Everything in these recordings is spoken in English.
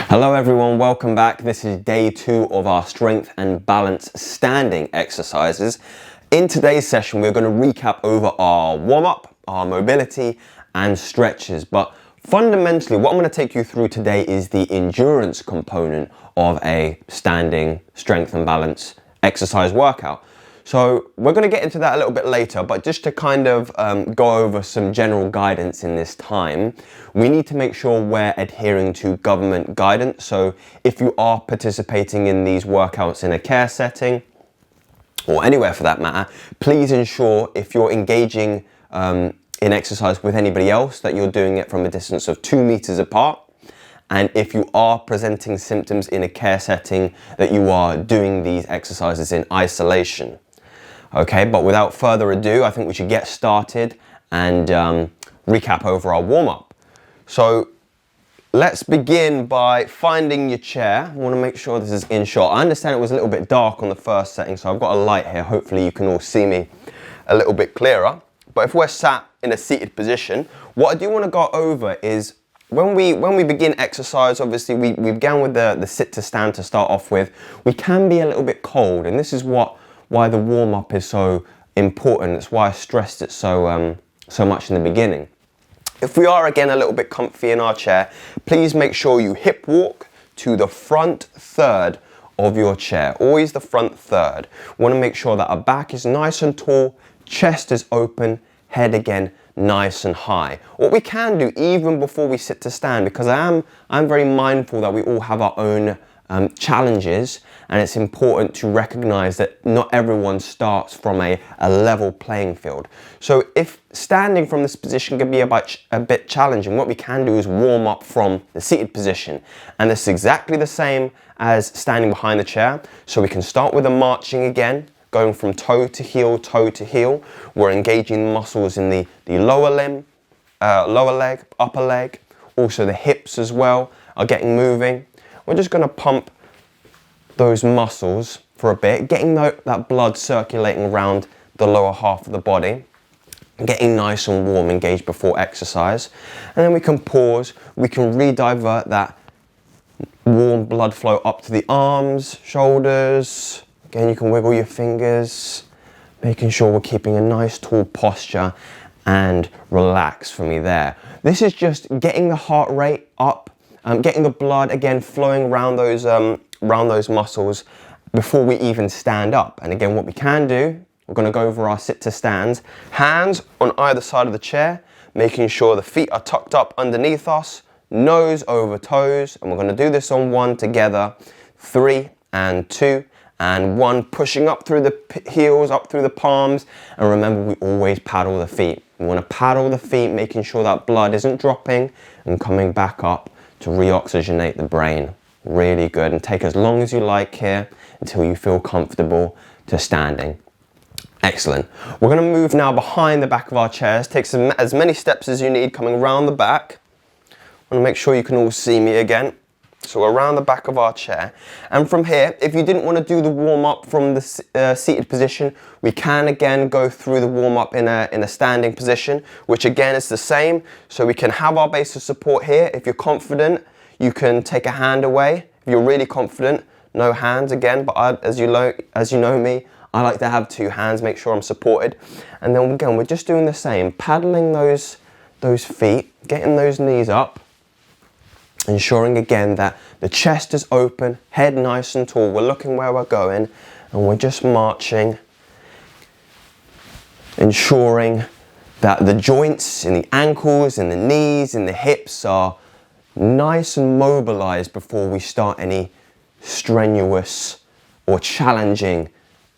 Hello everyone, welcome back. This is day 2 of our strength and balance standing exercises. In today's session, we're going to recap over our warm-up, our mobility and stretches. But fundamentally, what I'm going to take you through today is the endurance component of a standing strength and balance exercise workout. So we're going to get into that a little bit later, but just to kind of go over some general guidance in this time, we need to make sure we're adhering to government guidance. So if you are participating in these workouts in a care setting, or anywhere for that matter, please ensure if you're engaging in exercise with anybody else that you're doing it from a distance of 2 meters apart. And if you are presenting symptoms in a care setting, that you are doing these exercises in isolation. Okay, but without further ado, I think we should get started and recap over our warm-up. So let's begin by finding your chair. I want to make sure this is in shot. I understand it was a little bit dark on the first setting, so I've got a light here. Hopefully you can all see me a little bit clearer. But if we're sat in a seated position, what I do want to go over is when we begin exercise, obviously we began with the sit to stand to start off with. We can be a little bit cold, and this is why the warm-up is so important. It's why I stressed it so much in the beginning. If we are again a little bit comfy in our chair, please make sure you hip walk to the front third of your chair. Always the front third. We want to make sure that our back is nice and tall, chest is open, head again nice and high. What we can do even before we sit to stand, because I'm very mindful that we all have our own challenges, and it's important to recognize that not everyone starts from a level playing field. So if standing from this position can be a bit challenging, what we can do is warm up from the seated position, and it's exactly the same as standing behind the chair. So we can start with a marching again, going from toe to heel. We're engaging the muscles in the lower limb, lower leg, upper leg, also the hips as well are getting moving. We're just going to pump those muscles for a bit, getting that blood circulating around the lower half of the body, getting nice and warm, engaged before exercise. And then we can pause, we can re-divert that warm blood flow up to the arms, shoulders. Again, you can wiggle your fingers, making sure we're keeping a nice tall posture and relax for me there. This is just getting the heart rate up, getting the blood again flowing around those muscles before we even stand up. And again, what we can do, we're going to go over our sit to stands, hands on either side of the chair, making sure the feet are tucked up underneath us, nose over toes, and we're going to do this on 1 together, 3 and 2 and 1, pushing up through the heels, up through the palms. And remember, we always paddle the feet. We want to paddle the feet, making sure that blood isn't dropping and coming back up to reoxygenate the brain. Really good. And take as long as you like here until you feel comfortable to standing. Excellent. We're going to move now behind the back of our chairs. Take as many steps as you need, coming around the back. I want to make sure you can all see me again. So around the back of our chair. And from here, if you didn't want to do the warm-up from the seated position, we can again go through the warm-up in a standing position, which again is the same. So we can have our base of support here. If you're confident, you can take a hand away. If you're really confident, no hands again. But as you know me, I like to have 2 hands, make sure I'm supported. And then again, we're just doing the same, paddling those feet, getting those knees up. Ensuring again that the chest is open, head nice and tall. We're looking where we're going, and we're just marching, ensuring that the joints in the ankles, in the knees, in the hips are nice and mobilized before we start any strenuous or challenging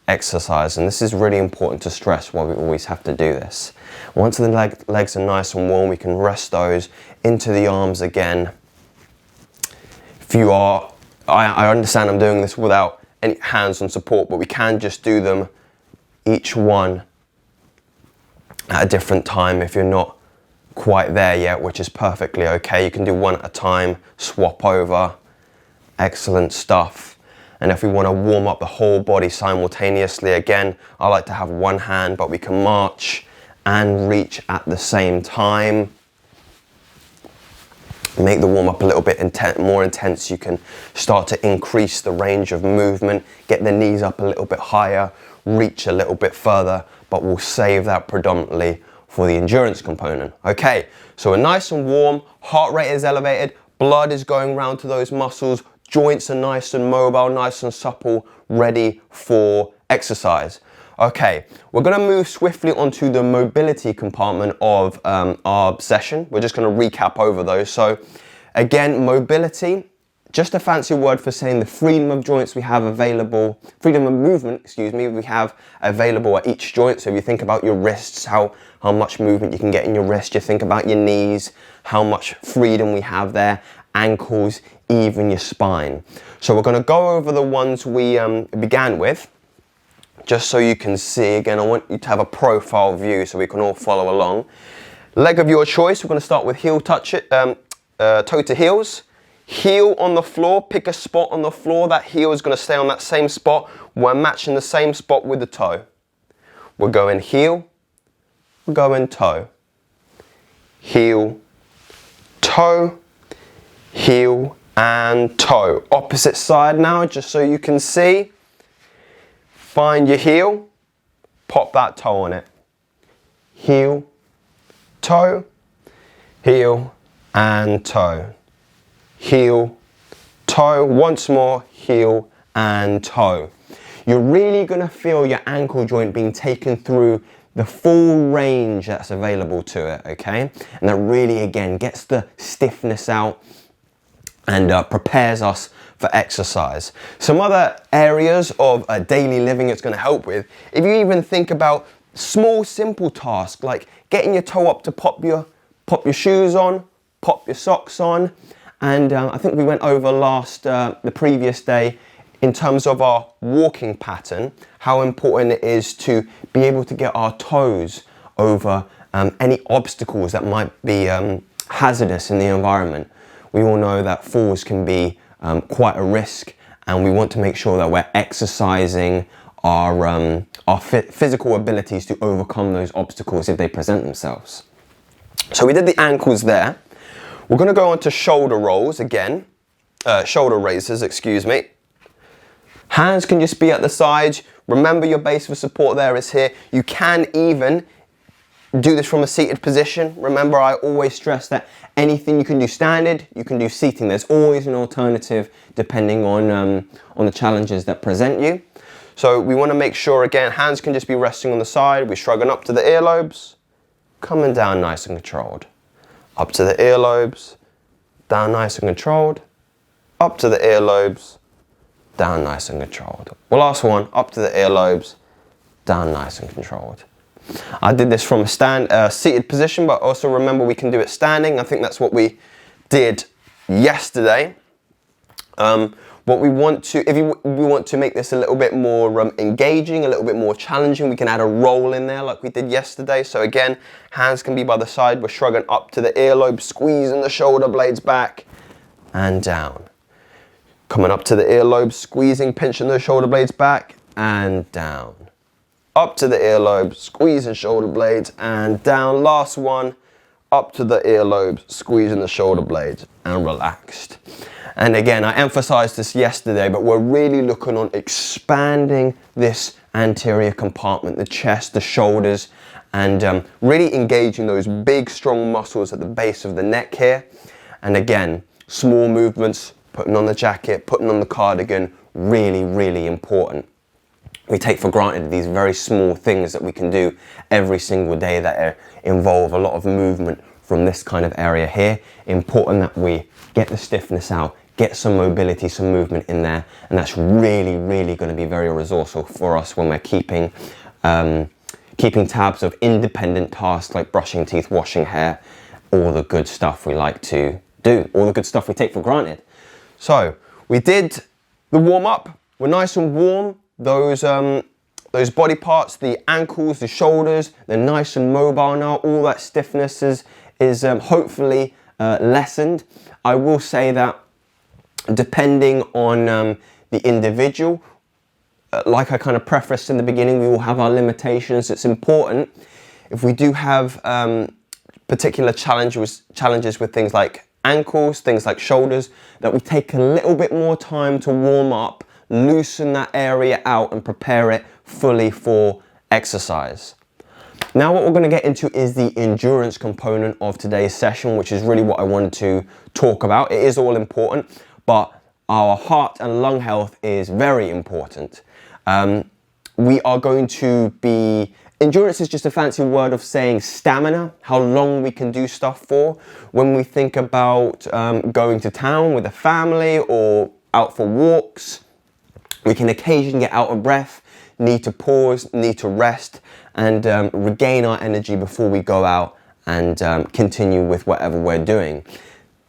exercise. And this is really important to stress why we always have to do this. Once the legs are nice and warm, we can rest those into the arms again. If you are, I understand I'm doing this without any hands-on support, but we can just do them each one at a different time if you're not quite there yet, which is perfectly okay. You can do one at a time, swap over. Excellent stuff. And if we want to warm up the whole body simultaneously, again, I like to have one hand, but we can march and reach at the same time. make the warm-up a little bit more intense. You can start to increase the range of movement, get the knees up a little bit higher, reach a little bit further, but we'll save that predominantly for the endurance component. Okay, so we're nice and warm, heart rate is elevated, blood is going round to those muscles, joints are nice and mobile, nice and supple, ready for exercise. Okay, we're going to move swiftly onto the mobility compartment of our session. We're just going to recap over those. So again, mobility, just a fancy word for saying the freedom of joints we have available, freedom of movement, excuse me, we have available at each joint. So if you think about your wrists, how much movement you can get in your wrist, you think about your knees, how much freedom we have there, ankles, even your spine. So we're going to go over the ones we began with, just so you can see. Again, I want you to have a profile view so we can all follow along. Leg of your choice, we're going to start with heel touch it, toe to heels. Heel on the floor, pick a spot on the floor. That heel is going to stay on that same spot. We're matching the same spot with the toe. We're going heel, we're going toe. Heel, toe, heel, and toe. Opposite side now, just so you can see. Find your heel, pop that toe on it. Heel, toe, heel, and toe. Heel, toe, once more, heel and toe. You're really going to feel your ankle joint being taken through the full range that's available to it, okay? And that really, again, gets the stiffness out and prepares us for exercise. Some other areas of daily living it's going to help with, if you even think about small, simple tasks like getting your toe up to pop your shoes on, pop your socks on. And I think we went over the previous day in terms of our walking pattern, how important it is to be able to get our toes over any obstacles that might be hazardous in the environment. We all know that falls can be quite a risk, and we want to make sure that we're exercising our physical abilities to overcome those obstacles if they present themselves. So we did the ankles there. We're going to go on to shoulder rolls again, shoulder raises, excuse me. Hands can just be at the sides. Remember your base of support there is here. You can even do this from a seated position. Remember, I always stress that anything you can do standing, you can do seating. There's always an alternative depending on the challenges that present you. So we want to make sure, again, hands can just be resting on the side. We're shrugging up to the earlobes, coming down nice and controlled. Up to the earlobes, down nice and controlled. Up to the earlobes, down nice and controlled. Well, last one, up to the earlobes, down nice and controlled. I did this from a seated position, but also remember we can do it standing. I think that's what we did yesterday. What we want to, if we want to make this a little bit more engaging, a little bit more challenging, we can add a roll in there like we did yesterday. So again, hands can be by the side. We're shrugging up to the earlobe, squeezing the shoulder blades back and down. Coming up to the earlobe, squeezing, pinching the shoulder blades back and down. Up to the earlobe, squeezing shoulder blades and down. Last one, up to the earlobe, squeezing the shoulder blades and relaxed. And again, I emphasized this yesterday, but we're really looking on expanding this anterior compartment, the chest, the shoulders, and really engaging those big, strong muscles at the base of the neck here. And again, small movements, putting on the jacket, putting on the cardigan, really, really important. We take for granted these very small things that we can do every single day that involve a lot of movement from this kind of area here. Important that we get the stiffness out, get some mobility, some movement in there, and that's really, really going to be very resourceful for us when we're keeping tabs of independent tasks like brushing teeth, washing hair, all the good stuff we like to do, all the good stuff we take for granted. So we did the warm up. We're nice and warm. Those body parts, the ankles, the shoulders, they're nice and mobile now. All that stiffness is hopefully lessened. I will say that depending on the individual, like I kind of prefaced in the beginning, we will have our limitations. It's important if we do have particular challenges with things like ankles, things like shoulders, that we take a little bit more time to warm up, loosen that area out and prepare it fully for exercise. Now what we're going to get into is the endurance component of today's session, which is really what I wanted to talk about. It is all important, but our heart and lung health is very important. We are going to be, endurance is just a fancy word of saying stamina, how long we can do stuff for. When we think about going to town with a family or out for walks, we can occasionally get out of breath, need to pause, need to rest, and regain our energy before we go out and continue with whatever we're doing.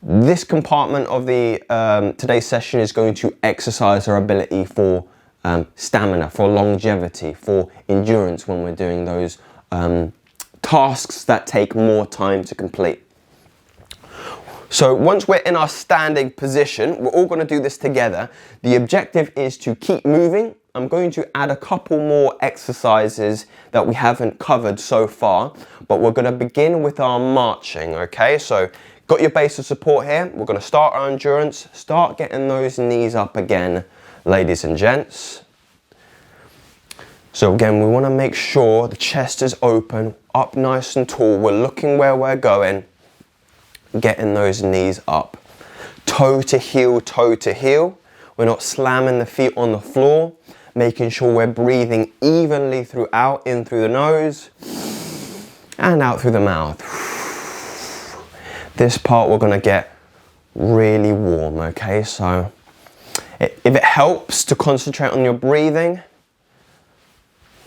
This compartment of the today's session is going to exercise our ability for stamina, for longevity, for endurance when we're doing those tasks that take more time to complete. So once we're in our standing position, we're all going to do this together. The objective is to keep moving. I'm going to add a couple more exercises that we haven't covered so far, but we're going to begin with our marching, okay? So got your base of support here. We're going to start our endurance, start getting those knees up again, ladies and gents. So again, we want to make sure the chest is open, up nice and tall. We're looking where we're going, getting those knees up. Toe to heel, toe to heel. We're not slamming the feet on the floor, making sure we're breathing evenly throughout, in through the nose and out through the mouth. This part we're going to get really warm, okay? So if it helps to concentrate on your breathing,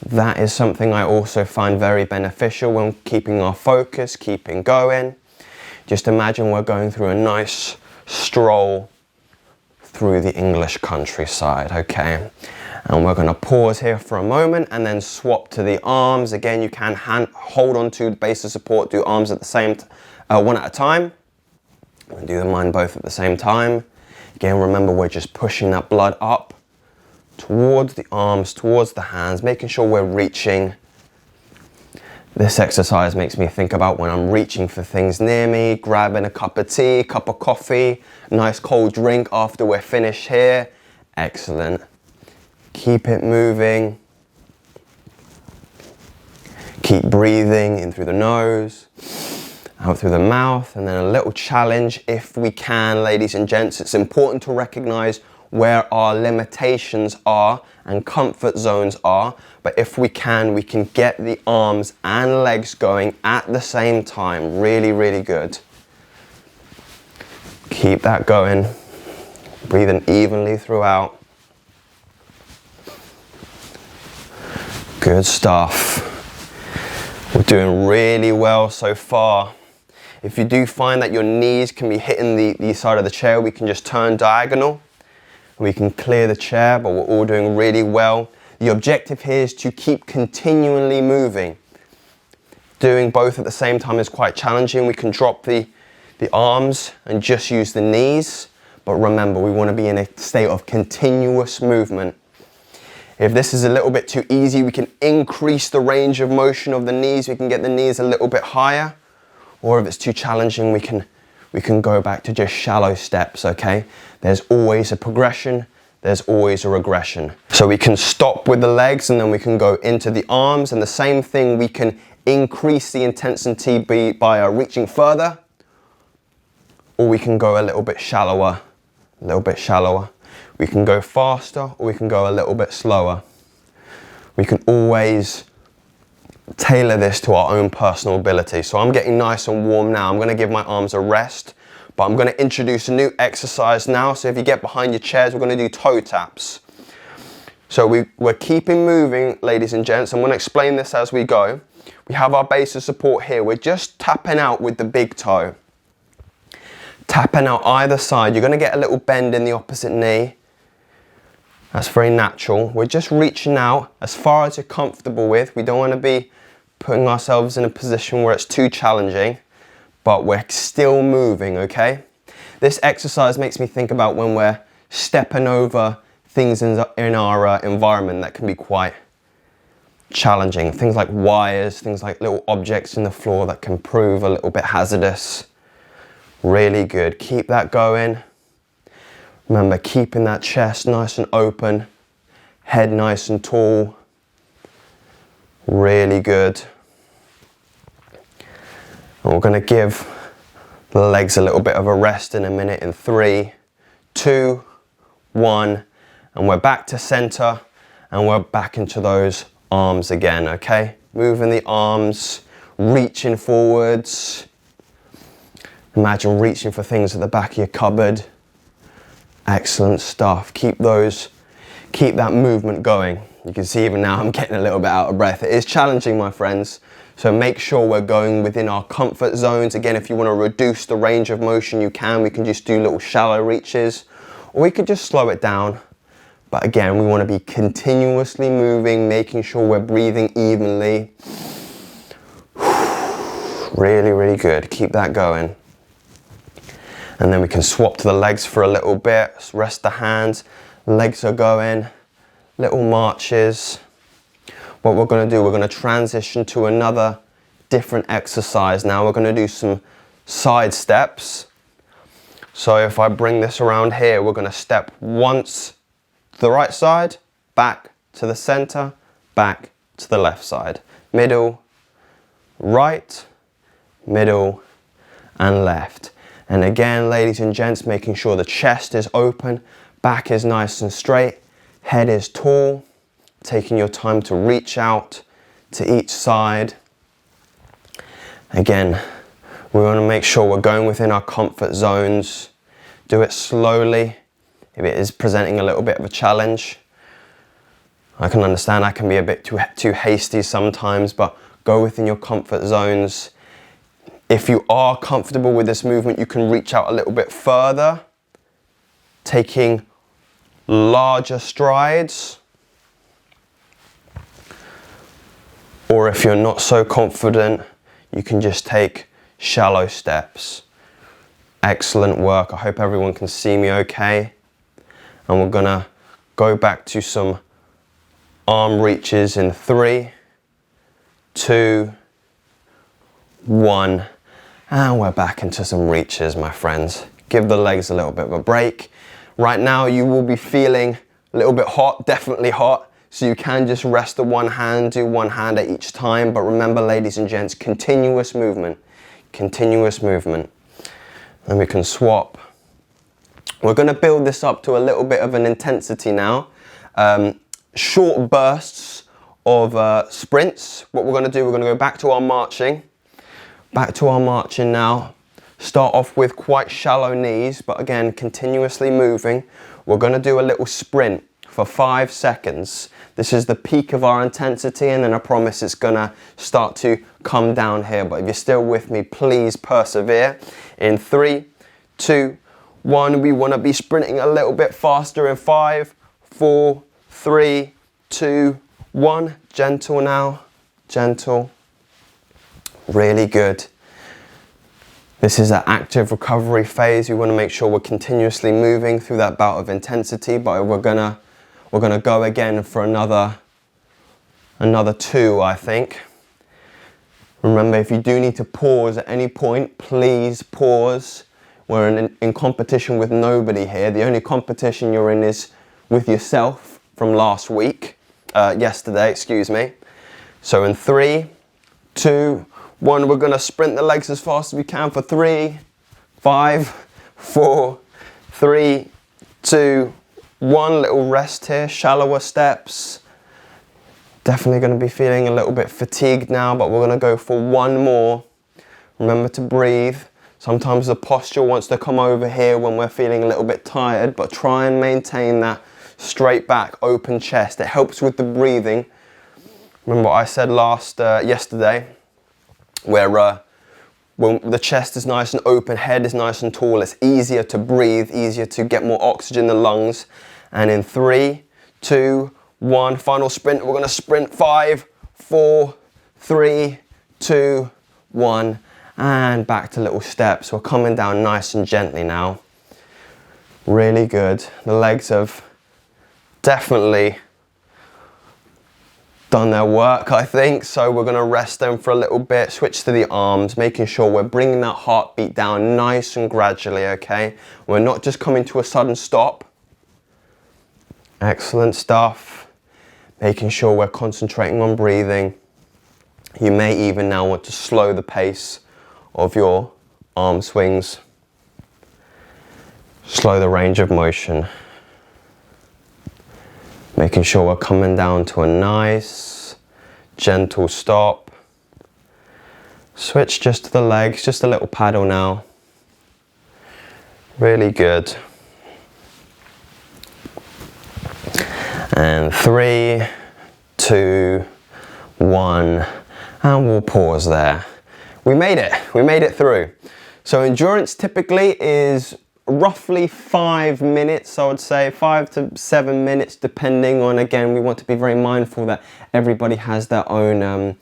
that is something I also find very beneficial when keeping our focus, keeping going. Just imagine we're going through a nice stroll through the English countryside, okay? And we're going to pause here for a moment and then swap to the arms. Again, you can hold on to the base of support, do arms at the same one at a time. And do mine both at the same time. Again, remember we're just pushing that blood up towards the arms, towards the hands, making sure we're reaching. This exercise makes me think about when I'm reaching for things near me, grabbing a cup of tea, cup of coffee, nice cold drink after we're finished here. Excellent. Keep it moving. Keep breathing in through the nose, out through the mouth, and then a little challenge if we can, ladies and gents. It's important to recognize where our limitations are and comfort zones are, but if we can get the arms and legs going at the same time. Really, really good. Keep that going, breathing evenly throughout. Good stuff. We're doing really well so far. If you do find that your knees can be hitting the side of the chair, we can just turn diagonal. We can clear the chair, but we're all doing really well. The objective here is to keep continually moving. Doing both at the same time is quite challenging. We can drop the arms and just use the knees, but remember, we want to be in a state of continuous movement. If this is a little bit too easy, we can increase the range of motion of the knees. We can get the knees a little bit higher, or if it's too challenging, we can go back to just shallow steps, okay? There's always a progression, there's always a regression. So we can stop with the legs and then we can go into the arms, and the same thing, we can increase the intensity by reaching further, or we can go a little bit shallower, a little bit shallower. We can go faster or we can go a little bit slower. We can always tailor this to our own personal ability. So I'm getting nice and warm now. I'm going to give my arms a rest, but I'm going to introduce a new exercise now. So if you get behind your chairs, we're going to do toe taps. So we're keeping moving, ladies and gents. I'm going to explain this as we go. We have our base of support here. We're just tapping out with the big toe. Tapping out either side. You're going to get a little bend in the opposite knee. That's very natural. We're just reaching out as far as you're comfortable with. We don't want to be putting ourselves in a position where it's too challenging, but we're still moving, okay? This exercise makes me think about when we're stepping over things in our environment that can be quite challenging. Things like wires, things like little objects in the floor that can prove a little bit hazardous. Really good. Keep that going. Remember, keeping that chest nice and open, head nice and tall. Really good. And we're going to give the legs a little bit of a rest in a minute in 3, 2, 1, and we're back to center and we're back into those arms again, okay? Moving the arms, reaching forwards. Imagine reaching for things at the back of your cupboard. Excellent stuff. Keep that movement going. You can see even now I'm getting a little bit out of breath. It is challenging, my friends. So make sure we're going within our comfort zones. Again, if you want to reduce the range of motion, you can. We can just do little shallow reaches, or we could just slow it down. But again, we want to be continuously moving, making sure we're breathing evenly. Really, really good. Keep that going. And then we can swap to the legs for a little bit. Rest the hands. Legs are going. Little marches. What we're going to do, we're going to transition to another different exercise. Now we're going to do some side steps. So if I bring this around here, we're going to step once to the right side, back to the center, back to the left side. Middle, right, middle, and left. And again, ladies and gents, making sure the chest is open, back is nice and straight, head is tall. Taking your time to reach out to each side. Again, we want to make sure we're going within our comfort zones. Do it slowly. If it is presenting a little bit of a challenge, I can understand I can be a bit too hasty sometimes, but go within your comfort zones. If you are comfortable with this movement, you can reach out a little bit further, taking larger strides. Or if you're not so confident, you can just take shallow steps. Excellent work. I hope everyone can see me okay. And we're gonna go back to some arm reaches in 3, 2, 1. And we're back into some reaches, my friends. Give the legs a little bit of a break. Right now you will be feeling a little bit hot, definitely hot. So you can just rest the one hand, do one hand at each time. But remember, ladies and gents, continuous movement. Continuous movement. And we can swap. We're going to build this up to a little bit of an intensity now. Short bursts of sprints. What we're going to do, we're going to go back to our marching. Back to our marching now. Start off with quite shallow knees, but again, continuously moving. We're going to do a little sprint for 5 seconds. This is the peak of our intensity, and then I promise it's gonna start to come down here. But if you're still with me, please persevere. In 3, 2, 1, we wanna be sprinting a little bit faster in 5, 4, 3, 2, 1. Gentle now, gentle. Really good. This is an active recovery phase. We wanna make sure we're continuously moving through that bout of intensity, but we're gonna go again for another 2, I think. Remember, if you do need to pause at any point, please pause. We're in competition with nobody here. The only competition you're in is with yourself from last week, yesterday, excuse me. So in 3, 2, 1, we're gonna sprint the legs as fast as we can for 3, 5, 4, 3, 2, 1. Little rest here, shallower steps. Definitely going to be feeling a little bit fatigued now, but we're going to go for 1 more. Remember to breathe. Sometimes the posture wants to come over here when we're feeling a little bit tired, but try and maintain that straight back, open chest. It helps with the breathing. Remember what I said yesterday, where when the chest is nice and open, head is nice and tall, it's easier to breathe, easier to get more oxygen in the lungs. And in 3, 2, 1, final sprint. We're going to sprint 5, 4, 3, 2, 1, and back to little steps. We're coming down nice and gently now. Really good. The legs have definitely done their work, I think. So we're gonna rest them for a little bit, switch to the arms, making sure we're bringing that heartbeat down nice and gradually, okay? We're not just coming to a sudden stop. Excellent stuff. Making sure we're concentrating on breathing. You may even now want to slow the pace of your arm swings. Slow the range of motion. Making sure we're coming down to a nice, gentle stop. Switch just to the legs, just a little paddle now. Really good. And 3, 2, 1, and we'll pause there. We made it through. So endurance typically is roughly 5 minutes, I would say, 5 to 7 minutes, depending on, again, we want to be very mindful that everybody has their own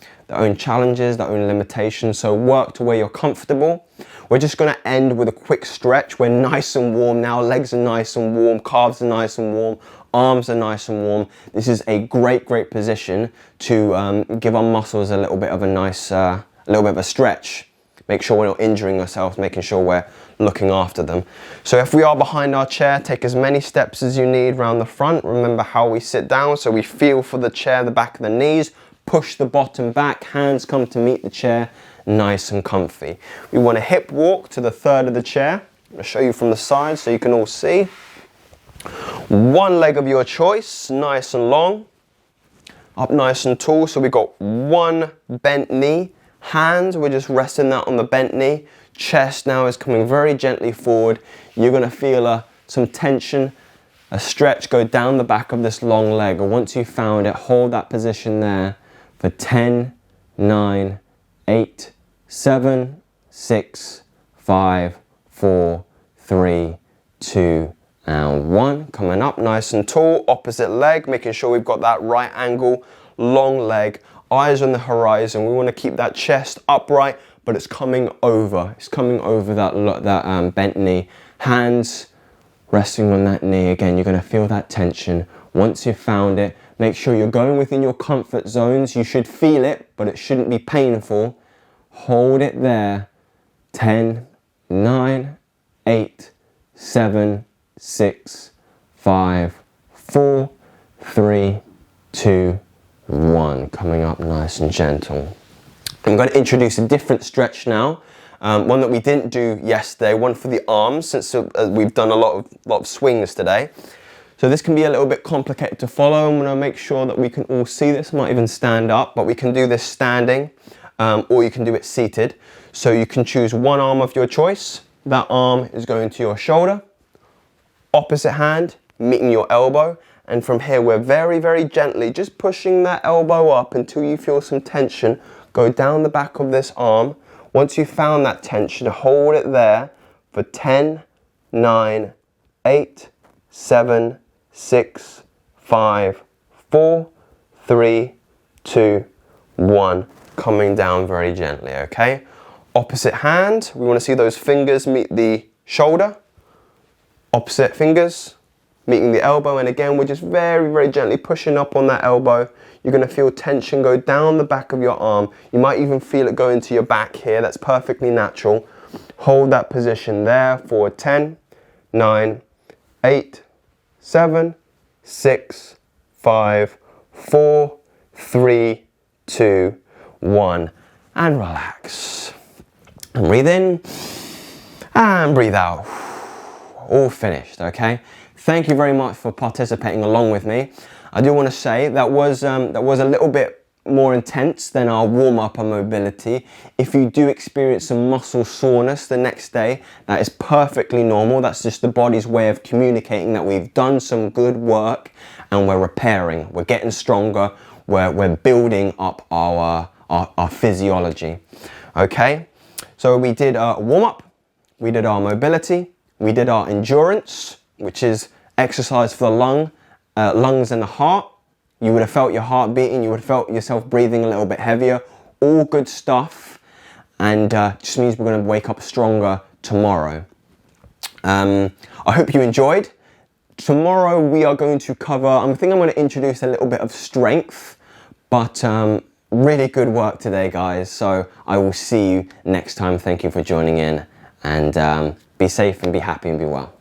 challenges, their own limitations, so work to where you're comfortable. We're just gonna end with a quick stretch. We're nice and warm now, legs are nice and warm, calves are nice and warm, arms are nice and warm. This is a great position to give our muscles a little bit of a nice, a little bit of a stretch. Make sure we're not injuring ourselves, making sure we're looking after them. So if we are behind our chair, take as many steps as you need around the front. Remember how we sit down, so we feel for the chair, the back of the knees, push the bottom back, hands come to meet the chair, nice and comfy. We want to hip walk to the third of the chair. I'll show you from the side so you can all see. One leg of your choice, nice and long, up nice and tall. So we've got one bent knee. Hands, we're just resting that on the bent knee. Chest now is coming very gently forward. You're gonna feel some tension, a stretch go down the back of this long leg. And once you've found it, hold that position there for 10, 9, 8, 7, 6, 5, 4, 3, 2, and 1. Coming up nice and tall, opposite leg, making sure we've got that right angle, long leg. Eyes on the horizon. We want to keep that chest upright, but it's coming over. It's coming over that bent knee. Hands resting on that knee. Again, you're going to feel that tension. Once you've found it, make sure you're going within your comfort zones. You should feel it, but it shouldn't be painful. Hold it there. 10, 9, 8, 7, 6, 5, 4, 3, 2, 1. Coming up nice and gentle. I'm going to introduce a different stretch now, one that we didn't do yesterday, one for the arms, since we've done a lot of swings today. So this can be a little bit complicated to follow. I'm going to make sure that we can all see this. Might even stand up, but we can do this standing, or you can do it seated. So you can choose one arm of your choice. That arm is going to your shoulder, opposite hand meeting your elbow. And from here, we're very gently just pushing that elbow up until you feel some tension. Go down the back of this arm. Once you've found that tension, hold it there for 10, 9, 8, 7, 6, 5, 4, 3, 2, 1. Coming down very gently, okay? Opposite hand, we want to see those fingers meet the shoulder. Opposite fingers meeting the elbow, and again we're just very gently pushing up on that elbow. You're going to feel tension go down the back of your arm. You might even feel it go into your back here. That's perfectly natural. Hold that position there for 10, 9, 8, 7, 6, 5, 4, 3, 2, 1, and relax. And breathe in and breathe out. All finished, okay? Thank you very much for participating along with me. I do want to say that was a little bit more intense than our warm-up on mobility. If you do experience some muscle soreness the next day, that is perfectly normal. That's just the body's way of communicating that we've done some good work and we're repairing. We're getting stronger. We're building up our physiology. Okay, so we did our warm-up, we did our mobility, we did our endurance, which is exercise for the lungs and the heart. You would have felt your heart beating, you would have felt yourself breathing a little bit heavier. All good stuff, and just means we're going to wake up stronger tomorrow. I hope you enjoyed. Tomorrow we are going to cover, I think I'm going to introduce a little bit of strength, But really good work today, guys. So I will see you next time. Thank you for joining in, and be safe and be happy and be well.